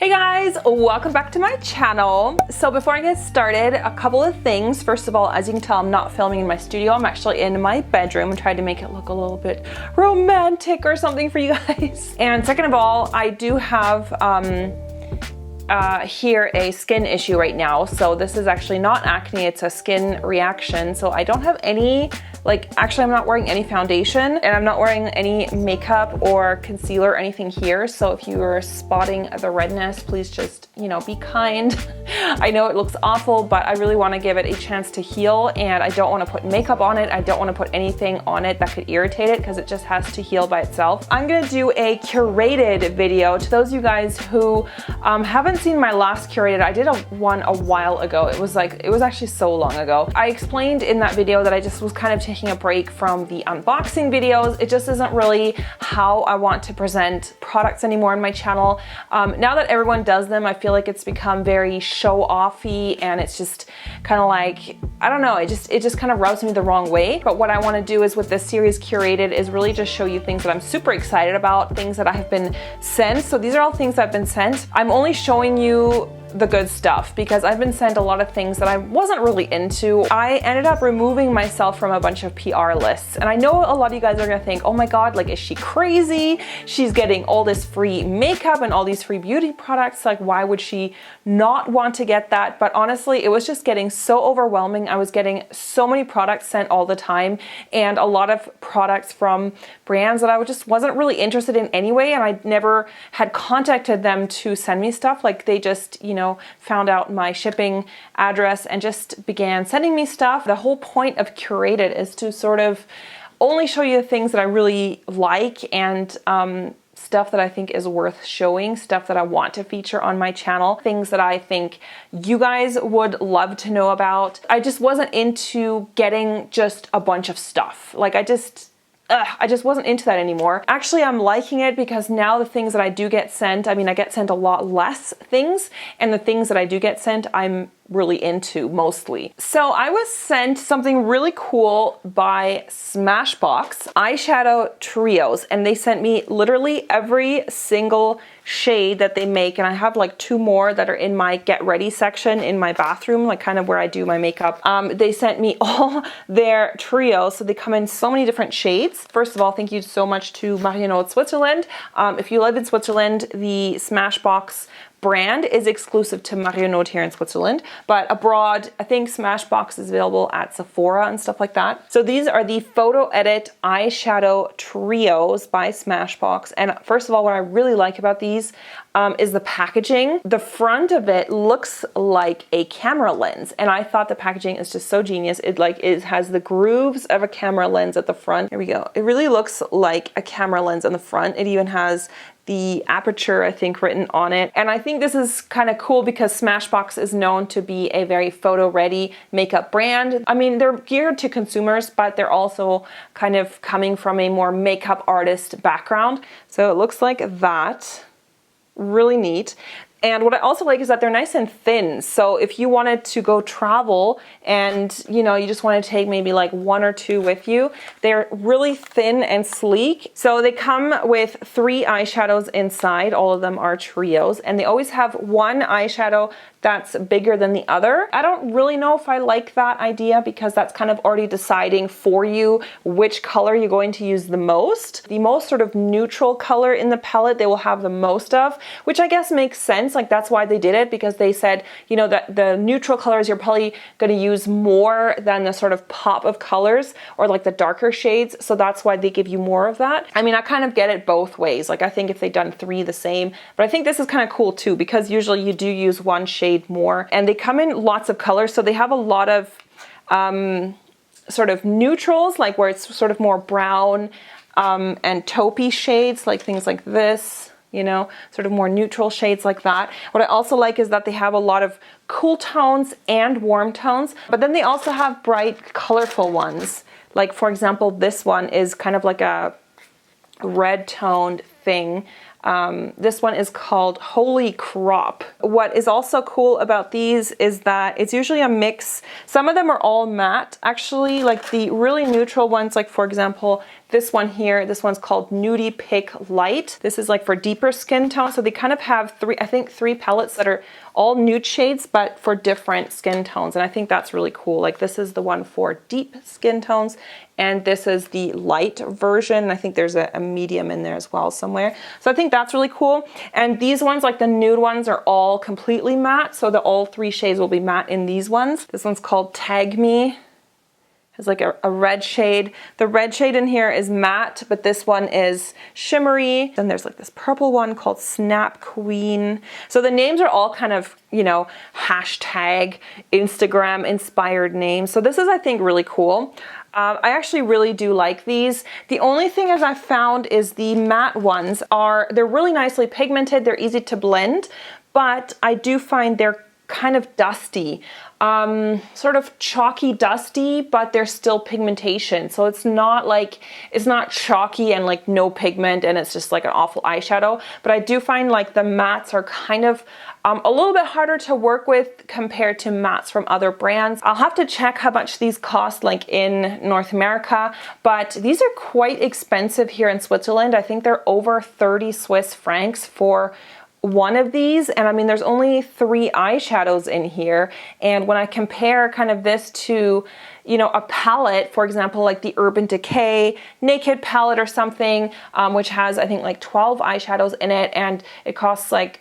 Hey guys, welcome back to my channel. So before I get started, a couple of things. First of all, as you can tell, I'm not filming in my studio. I'm actually in my bedroom and tried to make it look a little bit romantic or something for you guys. And second of all, I do have here a skin issue right now. So this is actually not acne, it's a skin reaction. So I don't have any, actually I'm not wearing any foundation and I'm not wearing any makeup or concealer or anything here. So if you are spotting the redness, please just, be kind. I know it looks awful, but I really want to give it a chance to heal, and I don't want to put makeup on it. I don't want to put anything on it that could irritate it because it just has to heal by itself. I'm going to do a curated video. To those of you guys who haven't seen my last curated, I did one a while ago. It was actually so long ago. I explained in that video that I just was kind of taking a break from the unboxing videos. It just isn't really how I want to present products anymore on my channel. Now that everyone does them, I feel like it's become very show-offy, and it's just kind of like, I don't know, it just kind of rubs me the wrong way. But what I want to do is with this series curated is really just show you things that I'm super excited about, things that I have been sent. So these are all things that have been sent. I'm only showing you the good stuff because I've been sent a lot of things that I wasn't really into. I ended up removing myself from a bunch of PR lists, and I know a lot of you guys are gonna think, oh my god, is she crazy? She's getting all this free makeup and all these free beauty products, why would she not want to get that? But honestly, it was just getting so overwhelming. I was getting so many products sent all the time, and a lot of products from brands that I just wasn't really interested in anyway, and I never had contacted them to send me stuff. They just, found out my shipping address and just began sending me stuff. The whole point of curated is to sort of only show you the things that I really like, and stuff that I think is worth showing, stuff that I want to feature on my channel, things that I think you guys would love to know about. I just wasn't into getting just a bunch of stuff. I just wasn't into that anymore. Actually, I'm liking it because now the things that I do get sent, I get sent a lot less things, and the things that I do get sent, I'm really into mostly. So I was sent something really cool by Smashbox, eyeshadow trios, and they sent me literally every single shade that they make, and I have two more that are in my get ready section in my bathroom, kind of where I do my makeup. They sent me all their trios, so they come in so many different shades. First of all, thank you so much to Montreal, Switzerland. If you live in Switzerland, the Smashbox brand is exclusive to Montreal here in Switzerland, but abroad, I think Smashbox is available at Sephora and stuff like that. So these are the Photo Edit eyeshadow trios by Smashbox. And first of all, what I really like about these is the packaging. The front of it looks like a camera lens, and I thought the packaging is just so genius. It has the grooves of a camera lens at the front. Here we go. It really looks like a camera lens on the front. It even has the aperture, I think, written on it. And I think this is kind of cool because Smashbox is known to be a very photo-ready makeup brand. They're geared to consumers, but they're also kind of coming from a more makeup artist background. So it looks like that. Really neat. And what I also like is that they're nice and thin. So if you wanted to go travel and, you just want to take maybe one or two with you, they're really thin and sleek. So they come with 3 eyeshadows inside. All of them are trios, and they always have one eyeshadow that's bigger than the other. I don't really know if I like that idea because that's kind of already deciding for you which color you're going to use the most. The most sort of neutral color in the palette they will have the most of, which I guess makes sense. That's why they did it, because they said, that the neutral colors you're probably going to use more than the sort of pop of colors or the darker shades. So that's why they give you more of that. I kind of get it both ways. I think if they'd done 3 the same, but I think this is kind of cool too, because usually you do use one shade more, and they come in lots of colors. So they have a lot of sort of neutrals, where it's sort of more brown and taupey shades, things like this, sort of more neutral shades like that. What I also like is that they have a lot of cool tones and warm tones, but then they also have bright, colorful ones. For example, this one is kind of like a red toned thing. This one is called Holy Crop. What is also cool about these is that it's usually a mix. Some of them are all matte, actually, like the really neutral ones, like for example, this one here, this one's called Nudie Pick Light. This is like for deeper skin tone. So they kind of have three palettes that are all nude shades, but for different skin tones. And I think that's really cool. Like this is the one for deep skin tones, and this is the light version. I think there's a medium in there as well somewhere. So I think that's really cool. And these ones, like the nude ones, are all completely matte. So all 3 shades will be matte in these ones. This one's called Tag Me. Has like a red shade. The red shade in here is matte, but this one is shimmery. Then there's like this purple one called Snap Queen. So the names are all kind of, you know, hashtag Instagram inspired names. So this is, I think, really cool. I actually really do like these. The only thing as I found is the matte ones they're really nicely pigmented. They're easy to blend, but I do find they're kind of dusty, sort of chalky dusty, but there's still pigmentation. So it's not chalky and like no pigment and it's just like an awful eyeshadow. But I do find like the mattes are kind of a little bit harder to work with compared to mattes from other brands. I'll have to check how much these cost like in North America, but these are quite expensive here in Switzerland. I think they're over 30 Swiss francs for one of these. And I mean, there's only 3 eyeshadows in here. And when I compare kind of this to, you know, a palette, for example, like the Urban Decay Naked palette or something, which has, I think, like 12 eyeshadows in it, and it costs like,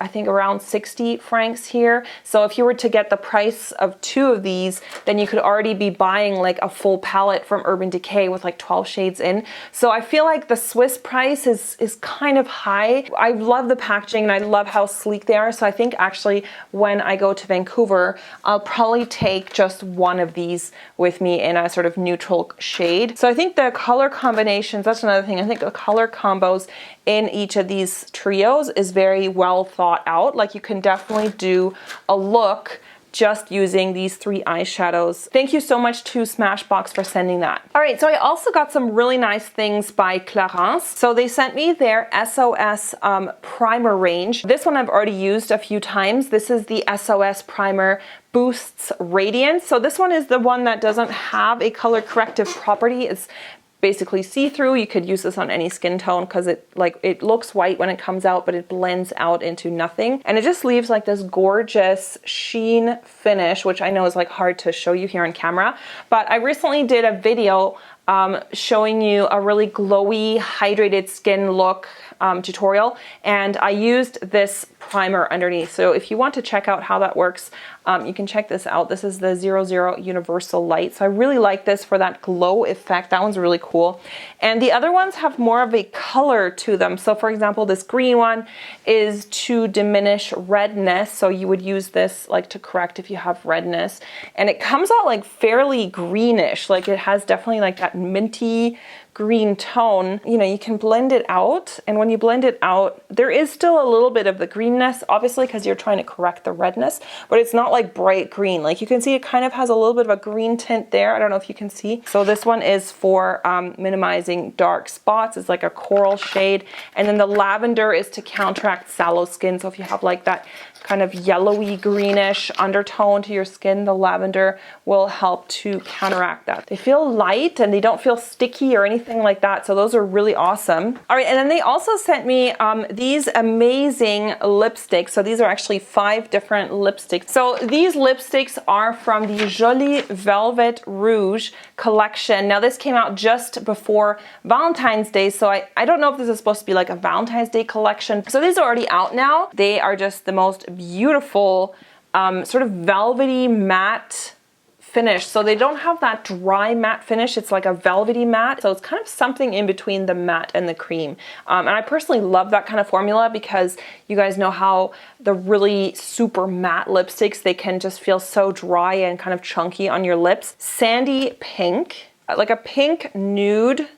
I think around 60 francs here. So if you were to get the price of 2 of these, then you could already be buying like a full palette from Urban Decay with like 12 shades in. So I feel like the Swiss price is kind of high. I love the packaging and I love how sleek they are. So I think actually when I go to Vancouver, I'll probably take just one of these with me in a sort of neutral shade. So I think the color combinations, that's another thing. I think the color combos in each of these trios is very well thought out. Like you can definitely do a look just using these 3 eyeshadows. Thank you so much to Smashbox for sending that. All right, so I also got some really nice things by Radiance. So they sent me their SOS primer range. This one I've already used a few times. This is the SOS Primer Boosts Radiance. So this one is the one that doesn't have a color corrective property. It's basically see-through. You could use this on any skin tone because it looks white when it comes out, but it blends out into nothing. And it just leaves like this gorgeous sheen finish, which I know is like hard to show you here on camera. But I recently did a video showing you a really glowy, hydrated skin look tutorial, and I used this primer underneath. So if you want to check out how that works, you can check this out. This is the 00 Universal Light. So I really like this for that glow effect. That one's really cool. And the other ones have more of a color to them. So for example, this green one is to diminish redness. So you would use this like to correct if you have redness. And it comes out like fairly greenish. Like it has definitely like that minty green tone. You know, you can blend it out, and when you blend it out, there is still a little bit of the greenness, obviously, because you're trying to correct the redness, but it's not like bright green. Like you can see it kind of has a little bit of a green tint there. I don't know if you can see. So this one is for minimizing dark spots. It's like a coral shade. And then the lavender is to counteract sallow skin. So if you have like that kind of yellowy greenish undertone to your skin, the lavender will help to counteract that. They feel light and they don't feel sticky or anything like that. So those are really awesome. All right, and then they also sent me these amazing lipsticks. So these are actually 5 different lipsticks. So these lipsticks are from the Jolie Velvet Rouge collection. Now this came out just before Valentine's Day. So I don't know if this is supposed to be like a Valentine's Day collection. So these are already out now. They are just the most beautiful sort of velvety matte finish. So they don't have that dry matte finish. It's like a velvety matte. So it's kind of something in between the matte and the cream. And I personally love that kind of formula because you guys know how the really super matte lipsticks, they can just feel so dry and kind of chunky on your lips. Sandy pink, like a pink nude.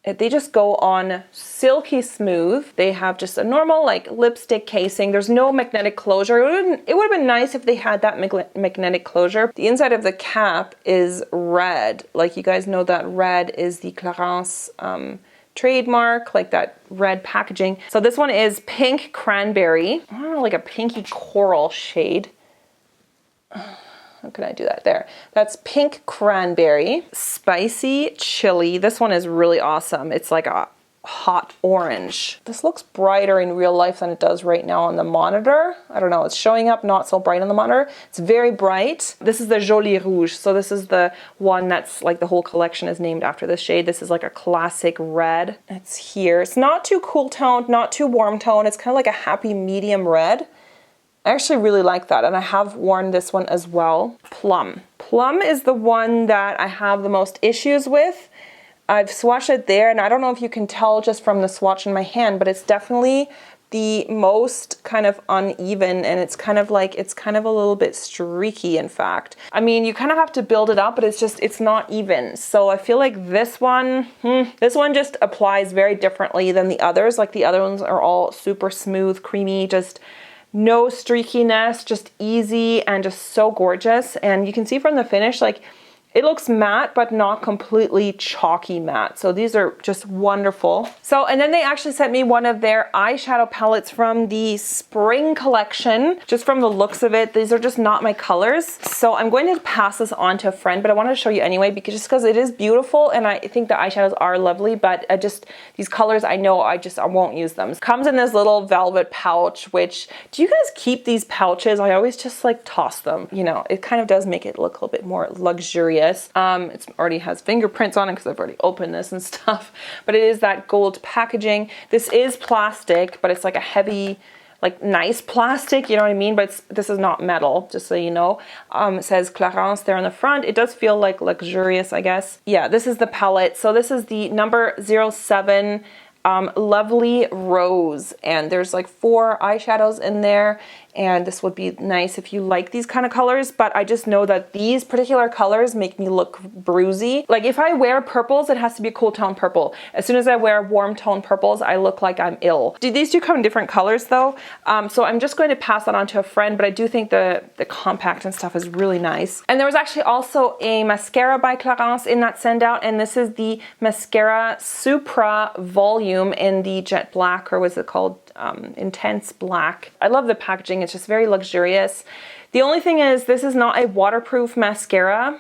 They just go on silky smooth. They have just a normal like lipstick casing. There's no magnetic closure. It would have been nice if they had that magnetic closure. The inside of the cap is red. Like you guys know that red is the Radiance trademark, like that red packaging. So this one is pink cranberry. I don't know, like a pinky coral shade. how can I do that? There. That's Pink Cranberry. Spicy Chili. This one is really awesome. It's like a hot orange. This looks brighter in real life than it does right now on the monitor. I don't know, it's showing up not so bright on the monitor. It's very bright. This is the Jolie Rouge. So this is the one that's like the whole collection is named after this shade. This is like a classic red. It's here. It's not too cool toned, not too warm toned. It's kind of like a happy medium red. I actually really like that, and I have worn this one as well. Plum. Plum is the one that I have the most issues with. I've swatched it there, and I don't know if you can tell just from the swatch in my hand, but it's definitely the most kind of uneven, and it's kind of a little bit streaky, in fact. I mean, you kind of have to build it up, but it's not even. So I feel like this one just applies very differently than the others. Like the other ones are all super smooth, creamy, just no streakiness, just easy and just so gorgeous. And you can see from the finish, like, it looks matte, but not completely chalky matte. So these are just wonderful. So, and then they actually sent me one of their eyeshadow palettes from the spring collection. Just from the looks of it, these are just not my colors. So I'm going to pass this on to a friend, but I wanted to show you anyway, because it is beautiful, and I think the eyeshadows are lovely, but these colors, I know I won't use them. It comes in this little velvet pouch, which, do you guys keep these pouches? I always just like toss them. You know, it kind of does make it look a little bit more luxurious. It already has fingerprints on it because I've already opened this and stuff, but it is that gold packaging. This is plastic, but it's like a heavy, like nice plastic, you know what I mean? But this is not metal, just so you know. It says Clarence there on the front. It does feel like luxurious, I guess. Yeah, this is the palette. So this is the number 07 Lovely Rose, and there's like 4 eyeshadows in there, and this would be nice if you like these kind of colors, but I just know that these particular colors make me look bruisey. Like if I wear purples, it has to be a cool tone purple. As soon as I wear warm tone purples, I look like I'm ill. These do come in different colors though, so I'm just going to pass that on to a friend, but I do think the compact and stuff is really nice. And there was actually also a mascara by Clarence in that send out, and this is the Mascara Supra Volume in the jet black, or what's it called? Intense black. I love the packaging. It's just very luxurious. The only thing is, this is not a waterproof mascara,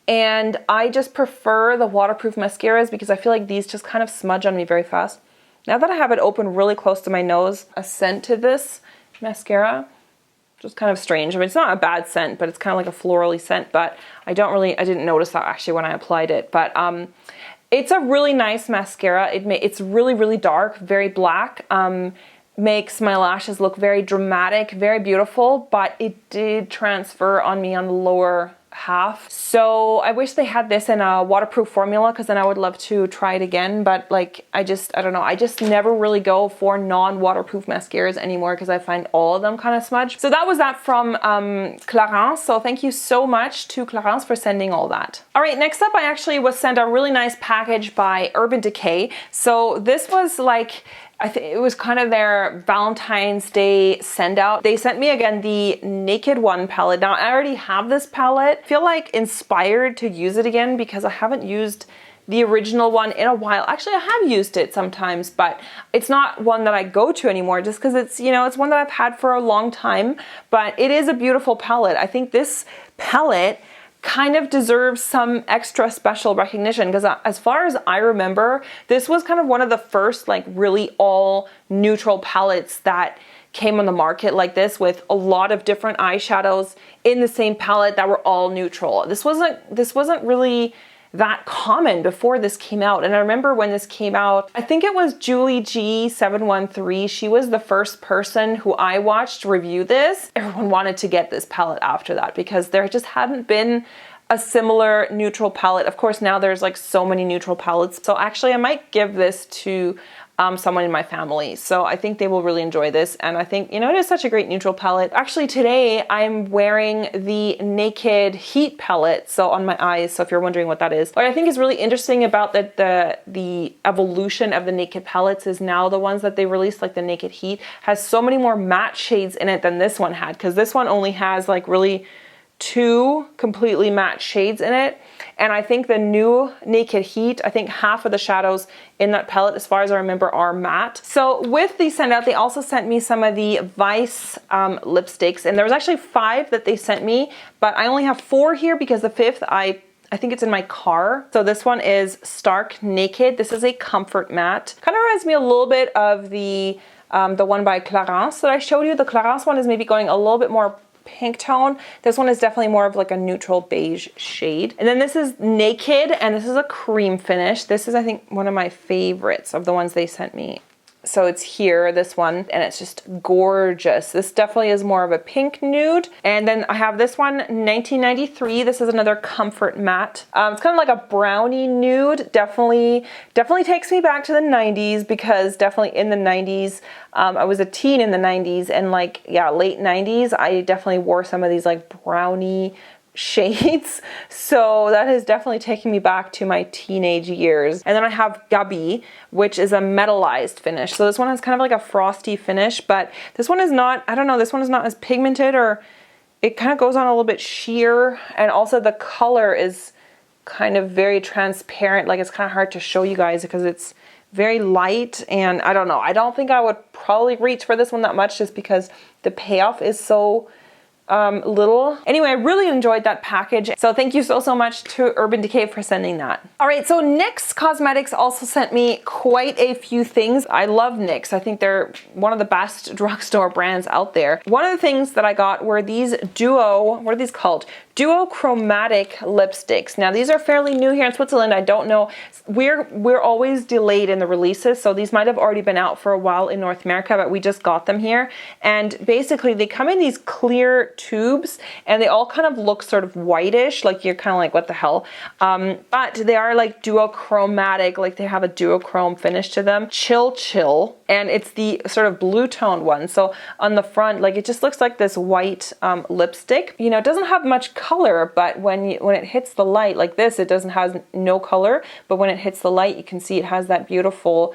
and I just prefer the waterproof mascaras because I feel like these just kind of smudge on me very fast. Now that I have it open really close to my nose, a scent to this mascara, just kind of strange. I mean, it's not a bad scent, but it's kind of like a florally scent, but I didn't notice that actually when I applied it, but it's a really nice mascara. It's really, really dark, very black. Makes my lashes look very dramatic, very beautiful, but it did transfer on me on the lower half. So I wish they had this in a waterproof formula, because then I would love to try it again. But like, I don't know. I just never really go for non-waterproof mascaras anymore because I find all of them kind of smudge. So that was that from Clarence. So thank you so much to Clarence for sending all that. All right, next up, I actually was sent a really nice package by Urban Decay. So this was like, I think it was kind of their Valentine's Day send out. They sent me again the Naked One palette. Now I already have this palette. I feel like inspired to use it again because I haven't used the original one in a while. Actually, I have used it sometimes, but it's not one that I go to anymore just because it's, you know, it's one that I've had for a long time, but it is a beautiful palette. I think this palette kind of deserves some extra special recognition because as far as I remember, this was kind of one of the first like really all neutral palettes that came on the market like this, with a lot of different eyeshadows in the same palette that were all neutral. This wasn't really that common before this came out. And I remember when this came out, I think it was Julie G713. She was the first person who I watched review this. Everyone wanted to get this palette after that because there just hadn't been a similar neutral palette. Of course, now there's like so many neutral palettes. So actually I might give this to someone in my family. So I think they will really enjoy this. And I think, you know, it is such a great neutral palette. Actually today I'm wearing the Naked Heat palette, so on my eyes. So if you're wondering what that is. What I think is really interesting about the evolution of the Naked palettes is now the ones that they released, like the Naked Heat, has so many more matte shades in it than this one had. Because this one only has like really 2 completely matte shades in it. And I think the new Naked Heat, I think half of the shadows in that palette, as far as I remember, are matte. So with the send out, they also sent me some of the Weisse lipsticks. And there was actually 5 that they sent me, but I only have 4 here because the 5th, I think it's in my car. So this one is Stark Naked. This is a comfort matte. Kind of reminds me a little bit of the one by Clarence that I showed you. The Clarence one is maybe going a little bit more pink tone. This one is definitely more of like a neutral beige shade. And then this is Naked, and this is a cream finish. This is, I think, one of my favorites of the ones they sent me. So it's here, this one, and it's just gorgeous. This definitely is more of a pink nude. And then I have this one, 1993. This is another comfort matte. It's kind of like a brownie nude. Definitely takes me back to the 90s, because definitely in the 90s, I was a teen in the 90s, and like, yeah, late 90s, I definitely wore some of these like brownie shades. So that is definitely taking me back to my teenage years. And then I have Gabi, which is a metallized finish. So this one has kind of like a frosty finish, but this one is not, I don't know, this one is not as pigmented, or it kind of goes on a little bit sheer. And also the color is kind of very transparent. Like, it's kind of hard to show you guys because it's very light, and I don't know. I don't think I would probably reach for this one that much, just because the payoff is so little. Anyway, I really enjoyed that package. So thank you so much to Urban Decay for sending that. All right, so NYX Cosmetics also sent me quite a few things. I love NYX. I think they're one of the best drugstore brands out there. One of the things that I got were these Duo, what are these called? Duo Chromatic lipsticks. Now these are fairly new here in Switzerland. I don't know. We're always delayed in the releases, so these might have already been out for a while in North America, but we just got them here. And basically they come in these clear tubes, and they all kind of look sort of whitish, like you're kind of like, what the hell? But they are like duochromatic, like they have a duochrome finish to them. Chill, and it's the sort of blue toned one. So on the front, like, it just looks like this white lipstick. You know, it doesn't have much color, but when it hits the light like this, it doesn't have no color, but when it hits the light, you can see it has that beautiful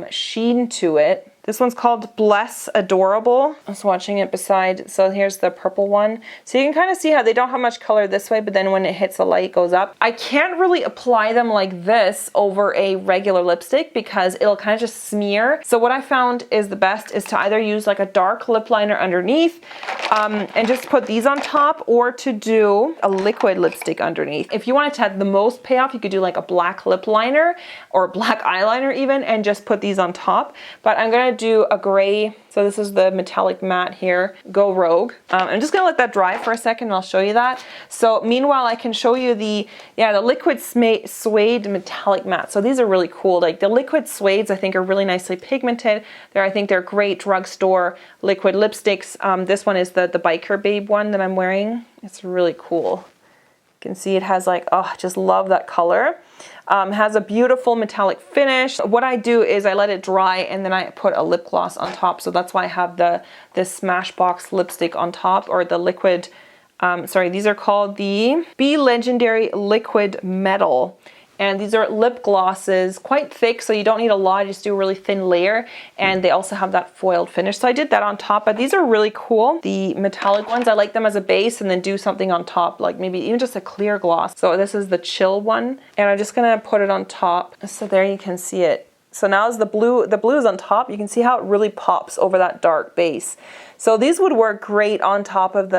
sheen to it. This one's called Bless Adorable. I was watching it beside, so here's the purple one. So you can kind of see how they don't have much color this way, but then when it hits the light, it goes up. I can't really apply them like this over a regular lipstick because it'll kind of just smear. So what I found is the best is to either use like a dark lip liner underneath and just put these on top, or to do a liquid lipstick underneath. If you wanted to have the most payoff, you could do like a black lip liner or black eyeliner even, and just put these on top. But I'm gonna do a gray, so this is the metallic matte here, Go Rogue. I'm just gonna let that dry for a second and I'll show you that. So meanwhile, I can show you the liquid suede metallic matte. So these are really cool. Like the liquid suedes, I think, are really nicely pigmented. I think they're great drugstore liquid lipsticks. This one is the Biker Babe one that I'm wearing. It's really cool. You can see it has like, oh, just love that color. Has a beautiful metallic finish. What I do is I let it dry and then I put a lip gloss on top. So that's why I have this Smashbox lipstick on top, or the liquid, these are called the Be Legendary Liquid Metal. And these are lip glosses, quite thick, so you don't need a lot, just do a really thin layer. And they also have that foiled finish. So I did that on top, but these are really cool. The metallic ones, I like them as a base and then do something on top, like maybe even just a clear gloss. So this is the Chill one, and I'm just gonna put it on top. So there you can see it. So now as the blue is on top, you can see how it really pops over that dark base. So these would work great on top of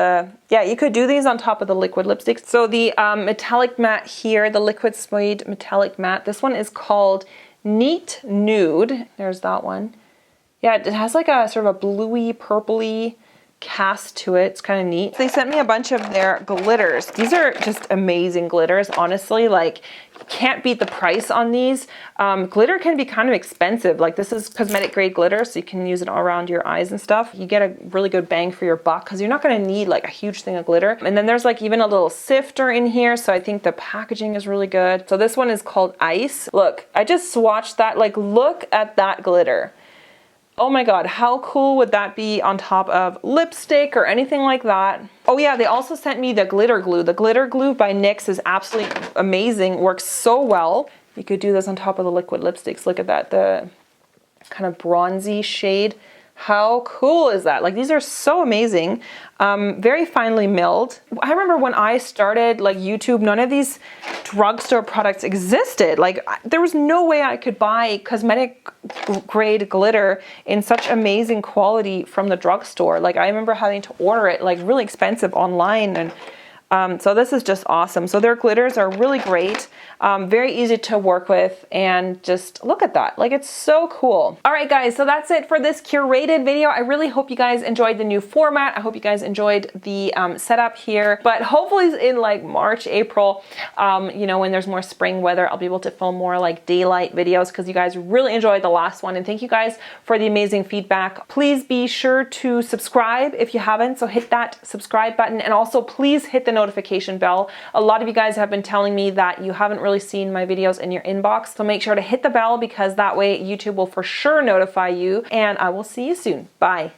you could do these on top of the liquid lipsticks. So the metallic matte here, the liquid suede metallic matte, this one is called Neat Nude. There's that one. Yeah, it has like a sort of a bluey, purpley cast to it. It's kind of neat. They sent me a bunch of their glitters. These are just amazing glitters, honestly. Like, can't beat the price on these. Glitter can be kind of expensive. Like, this is cosmetic grade glitter, so you can use it all around your eyes and stuff. You get a really good bang for your buck because you're not going to need like a huge thing of glitter. And then there's like even a little sifter in here, so I think the packaging is really good. So this one is called Ice. Look, I just swatched that. Like, look at that glitter. Oh my god, how cool would that be on top of lipstick or anything like that? Oh yeah, they also sent me the glitter glue. The glitter glue by NYX is absolutely amazing, works so well. You could do this on top of the liquid lipsticks. Look at that, the kind of bronzy shade How cool is that? Like, these are so amazing. Very finely milled. I remember when I started like YouTube, none of these drugstore products existed. Like, there was no way I could buy cosmetic grade glitter in such amazing quality from the drugstore. Like, I remember having to order it like really expensive online, and so this is just awesome. So their glitters are really great, very easy to work with, and just look at that. Like, it's so cool. All right, guys, so that's it for this curated video. I really hope you guys enjoyed the new format. I hope you guys enjoyed the setup here, but hopefully in like March, April, you know, when there's more spring weather, I'll be able to film more like daylight videos because you guys really enjoyed the last one. And thank you guys for the amazing feedback. Please be sure to subscribe if you haven't. So hit that subscribe button, and also please hit the notification bell. A lot of you guys have been telling me that you haven't really seen my videos in your inbox, so make sure to hit the bell because that way YouTube will for sure notify you, and I will see you soon. Bye.